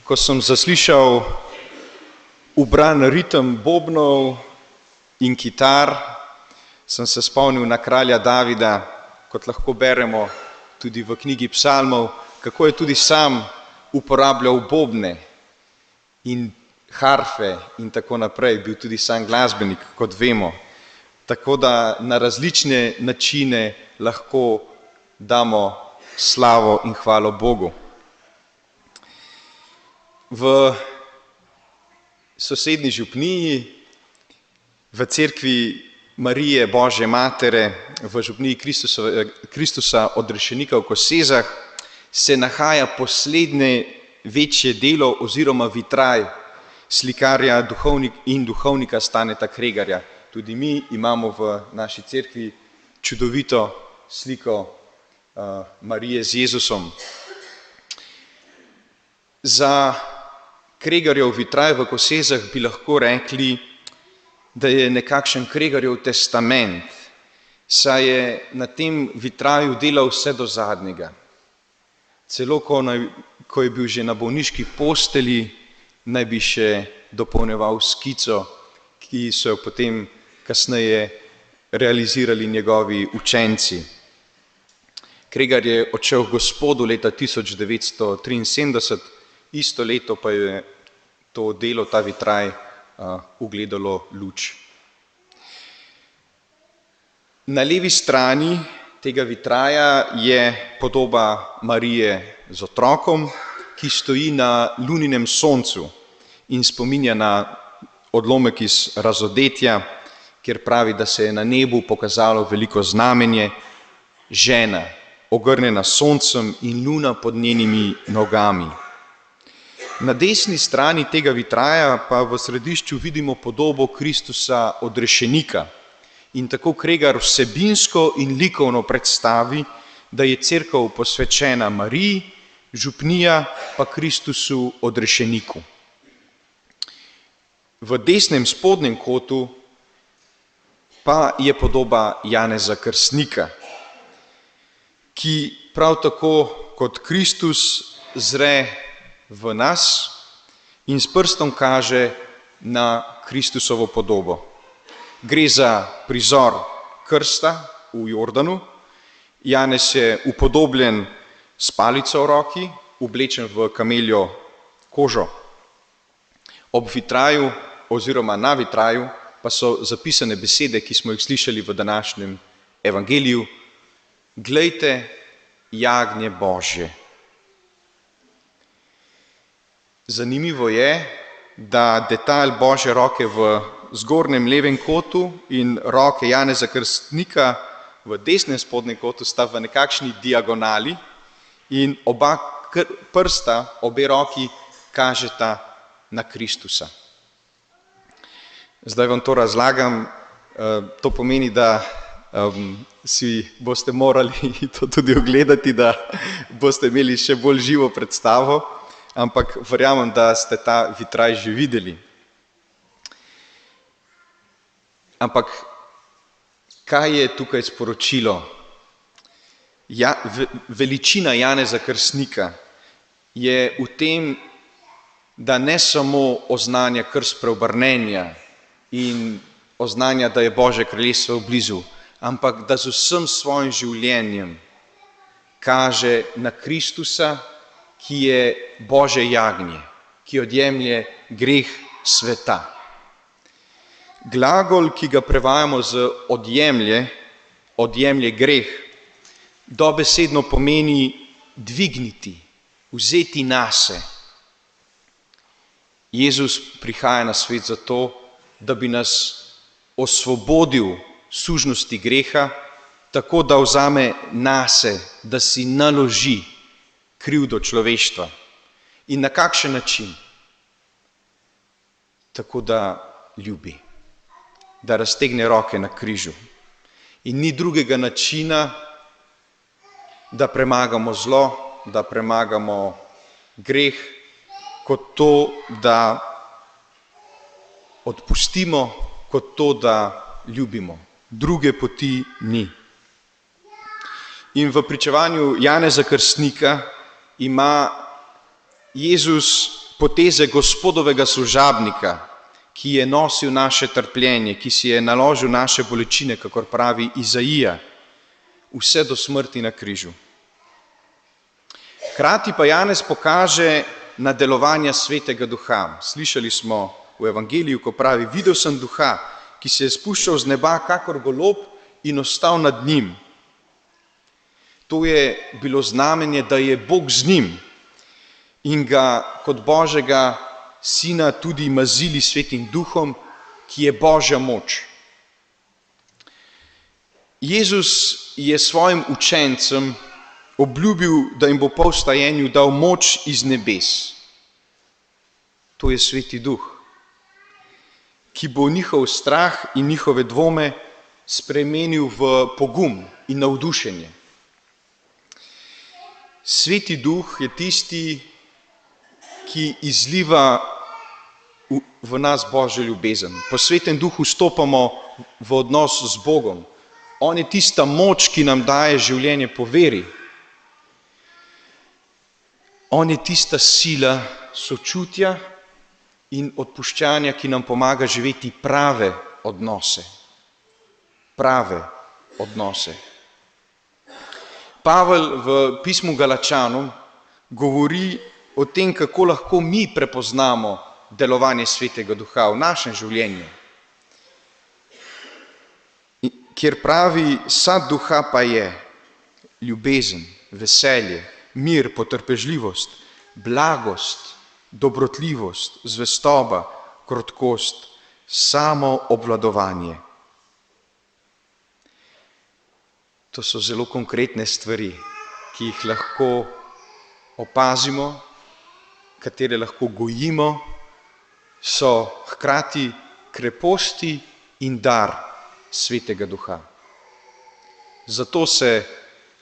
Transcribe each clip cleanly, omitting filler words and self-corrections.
Ko sem zaslišal ubran ritem bobnov in kitar, sem se spomnil na kralja Davida, kot lahko beremo tudi v knjigi Psalmov, kako je tudi sam uporabljal bobne in harfe in tako naprej, bil tudi sam glasbenik, kot vemo. Tako da na različne načine lahko damo slavo in hvalo Bogu. V sosednji župniji, v cerkvi Marije Božje Matere, v župniji Kristusa odrešenika v Kosezah, se nahaja poslednje večje delo oziroma vitraj slikarja in duhovnika Staneta Kregarja. Tudi mi imamo v naši cerkvi čudovito sliko Marije z Jezusom. Za Kregarjev vitraj v Kosezah bi lahko rekli, da je nekakšen Kregarjev testament, saj je na tem vitraju delal vse do zadnjega. Celo ko je bil že na bolniški posteli, naj bi še dopolnjeval skico, ki so jo potem kasneje realizirali njegovi učenci. Kregar je odšel k Gospodu leta 1973, isto leto pa je to delo, ta vitraj, ugledalo luč. Na levi strani tega vitraja je podoba Marije z otrokom, ki stoji na luninem soncu in spominja na odlomek iz Razodetja, kjer pravi, da se je na nebu pokazalo veliko znamenje, žena, ogrnjena s soncem in luna pod njenimi nogami. Na desni strani tega vitraja pa v središču vidimo podobo Kristusa odrešenika in tako Kregar vsebinsko in likovno predstavi, da je cerkev posvečena Mariji, župnija pa Kristusu odrešeniku. V desnem spodnjem kotu pa je podoba Janeza Krstnika, ki prav tako kot Kristus zre v nas in s prstom kaže na Kristusovo podobo. Gre za prizor krsta v Jordanu. Janez je upodobljen s palico v roki, oblečen v kameljo kožo. Ob vitraju oziroma na vitraju pa so zapisane besede, ki smo jih slišali v današnjem evangeliju. Glejte, jagnje Božje. Zanimivo je, da detajl Božje roke v zgornjem levem kotu in roke Janeza Krstnika v desnem spodnjem kotu sta v nekakšni diagonali in oba prsta, obe roki kažeta na Kristusa. Zdaj vam to razlagam, to pomeni, da si boste morali to tudi ogledati, da boste imeli še bolj živo predstavo, ampak verjamem, da ste ta vitraj že videli. Ampak kaj je tukaj sporočilo? Veličina Janeza Krstnika je v tem, da ne samo oznanja krst preobrnenja in oznanja, da je Božje kraljestvo blizu, ampak da z vsem svojim življenjem kaže na Kristusa, ki je Božje jagnje, ki odjemlje greh sveta. Glagol, ki ga prevajamo z odjemlje greh, dobesedno pomeni dvigniti, vzeti nase. Jezus prihaja na svet zato, da bi nas osvobodil sužnosti greha, tako da vzame nase, da si naloži krivdo človeštva. In na kakšen način? Tako da ljubi, da raztegne roke na križu. In ni drugega načina, da premagamo zlo, da premagamo greh, kot to, da odpustimo, kot to, da ljubimo. Druge poti ni. In v pričevanju Janeza Krstnika ima Jezus poteze Gospodovega služabnika, ki je nosil naše trpljenje, ki si je naložil naše bolečine, kakor pravi Izaija, vse do smrti na križu. Hkrati pa Janez pokaže na delovanja Svetega Duha. Slišali smo v Evangeliju, ko pravi, videl sem Duha, ki se je spuščal z neba kakor golob in ostal nad njim. To je bilo znamenje, da je Bog z njim in ga kot Božjega Sina tudi mazili Svetim Duhom, ki je Božja moč. Jezus je svojim učencem obljubil, da jim bo po vstajenju dal moč iz nebes. To je Sveti Duh, ki bo njihov strah in njihove dvome spremenil v pogum in navdušenje. Sveti Duh je tisti, ki izliva v nas Božjo ljubezen. Po Svetem Duhu stopamo v odnos z Bogom. On je tista moč, ki nam daje življenje po veri. On je tista sila sočutja in odpuščanja, ki nam pomaga živeti prave odnose. Prave odnose. Pavel v pismu Galačanom govori o tem, kako lahko mi prepoznamo delovanje Svetega Duha v našem življenju. Kjer pravi, sad Duha pa je ljubezen, veselje, mir, potrpežljivost, blagost, dobrotljivost, zvestoba, krotkost, samo obvladovanje. To so zelo konkretne stvari, ki jih lahko opazimo, katere lahko gojimo, so hkrati kreposti in dar Svetega Duha. Zato se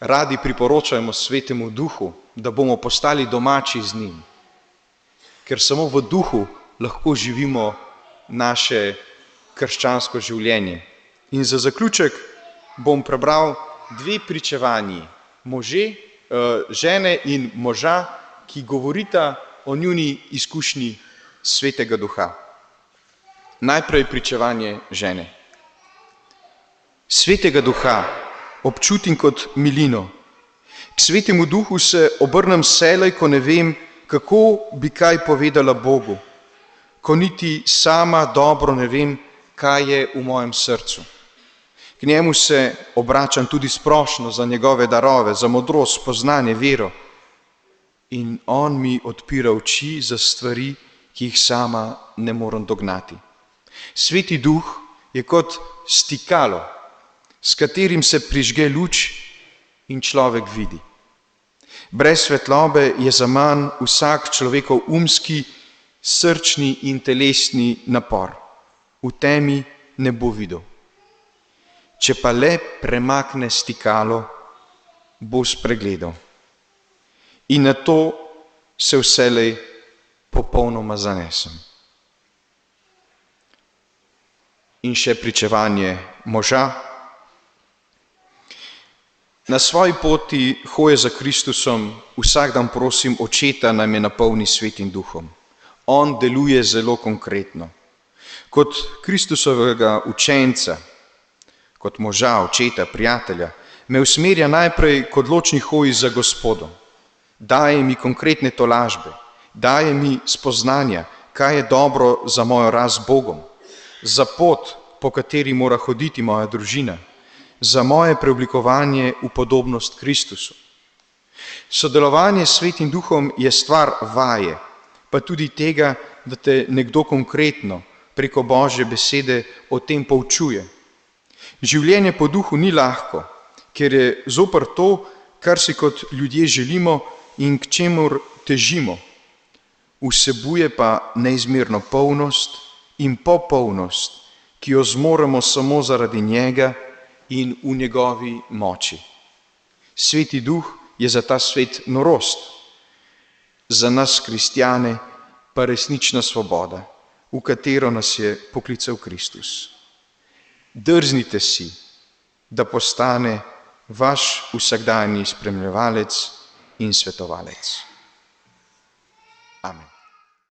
radi priporočajmo Svetemu Duhu, da bomo postali domači z njim, ker samo v Duhu lahko živimo naše krščansko življenje. In za zaključek bom prebral 2 pričevanji, žene in moža, ki govorita o njuni izkušnji Svetega Duha. Najprej pričevanje žene. Svetega Duha občutim kot milino. K Svetemu Duhu se obrnem vselej, ko ne vem, kako bi kaj povedala Bogu, ko niti sama dobro ne vem, kaj je v mojem srcu. K njemu se obračam tudi splošno za njegove darove, za modrost, poznanje, vero. In on mi odpira oči za stvari, ki jih sama ne morem dognati. Sveti Duh je kot stikalo, s katerim se prižge luč in človek vidi. Brez svetlobe je zaman vsak človekov umski, srčni in telesni napor. V temi ne bo videl. Če pa le premakne stikalo, bo spregledal. In na to se vselej popolnoma zanesem. In še pričevanje moža. Na svoji poti hoje za Kristusom vsak dan prosim Očeta, naj me napolni Svetim Duhom. On deluje zelo konkretno. Kot Kristusovega učenca, kot moža, očeta, prijatelja, me usmerja najprej k odločni hoji za Gospodom. Daje mi konkretne tolažbe, daje mi spoznanja, kaj je dobro za mojo rast Bogom, za pot, po kateri mora hoditi moja družina, za moje preoblikovanje v podobnost Kristusu. Sodelovanje s Svetim Duhom je stvar vaje, pa tudi tega, da te nekdo konkretno preko Božje besede o tem poučuje. Življenje po Duhu ni lahko, ker je zoper to, kar si kot ljudje želimo in k čemur težimo. Vsebuje pa neizmerno polnost in popolnost, ki jo zmoremo samo zaradi njega in v njegovi moči. Sveti Duh je za ta svet norost, za nas kristjane pa resnična svoboda, v katero nas je poklical Kristus. Drznite si, da postane vaš vsakdanji spremljevalec in svetovalec. Amen.